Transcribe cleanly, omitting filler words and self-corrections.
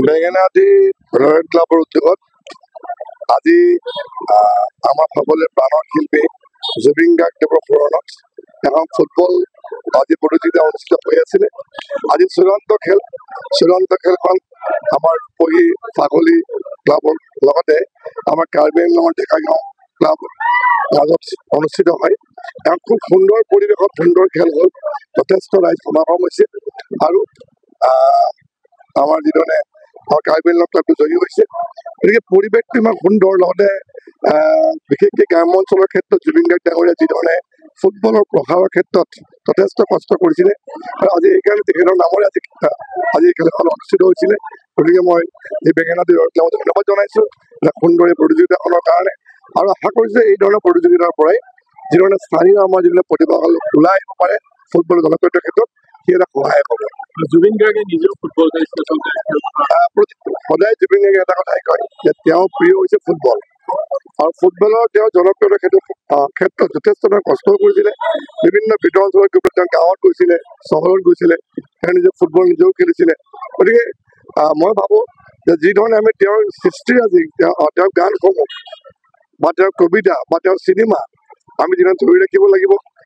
Bengenaati royal ক্লাবৰ উদ্যোগত আজি আমাৰ সকলোৰে প্ৰাণৰ শিল্পী জুবিন গাৰ্গদেৱৰ সোঁৱৰণত এখন ফুটবল আজি প্ৰতিযোগিতা অনুষ্ঠিত হৈ আছিলে। আজি চূড়ান্ত খেলখন আমাৰ পহি ছাগলী ক্লাবৰ লগতে আমাৰ কাৰ্বি আংলঙৰ ডেকাগাঁও ক্লাব মাজত অনুষ্ঠিত হয়। খুব সুন্দৰ পৰিৱেশত সুন্দৰ খেল হ'ল, যথেষ্ট ৰাইজ সমাগম হৈছে আৰু আমাৰ যিধৰণে কাৰ্বি আংলং ক্লাবটো জয়ী হৈছে। গতিকে পৰিৱেশটো ইমান সুন্দৰ, লগতে বিশেষকৈ গ্ৰাম্য অঞ্চলৰ ক্ষেত্ৰত জুবিন গাৰ্গ ডাঙৰীয়া যিধৰণে ফুটবলৰ প্ৰসাৰৰ ক্ষেত্ৰত যথেষ্ট কষ্ট কৰিছিলে আৰু আজি সেইকাৰণে তেখেতৰ নামৰে আজি খেলখন অনুষ্ঠিত হৈছিলে। গতিকে মই এই বেঙেনাআটি ৰয়েল ক্লাবক ধন্যবাদ জনাইছোঁ সুন্দৰ এই প্ৰতিযোগিতাখনৰ কাৰণে, আৰু আশা কৰিছোঁ এই ধৰণৰ প্ৰতিযোগিতাৰ পৰাই যিধৰণে স্থানীয় আমাৰ যিবিলাক প্ৰতিভাশাল ওলাই আহিব পাৰে ফুটবল জনপ্ৰিয়তাৰ ক্ষেত্ৰত, সি এটা সহায়ক হ'ব। জুবিন গাৰ্গে নিজেও ফুটবল সদায় জুবিন গাৰ্গে এটা কথাই কয় যে তেওঁৰ প্ৰিয় হৈছে ফুটবল, আৰু ফুটবলৰ তেওঁ জনপ্ৰিয়তাৰ ক্ষেত্ৰত যথেষ্ট কষ্ট কৰিছিলে। বিভিন্ন ভিতৰৰ অঞ্চলত গৈ পেলাই তেওঁ গাঁৱত গৈছিলে, চহৰত গৈছিলে, তেওঁ নিজে ফুটবল নিজেও খেলিছিলে। গতিকে মই ভাবোঁ যে যিধৰণে আমি তেওঁৰ সৃষ্টিৰাজি, তেওঁৰ গানসমূহ বা তেওঁৰ কবিতা বা তেওঁৰ চিনেমা আমি যিধৰণে ধৰি ৰাখিব লাগিব,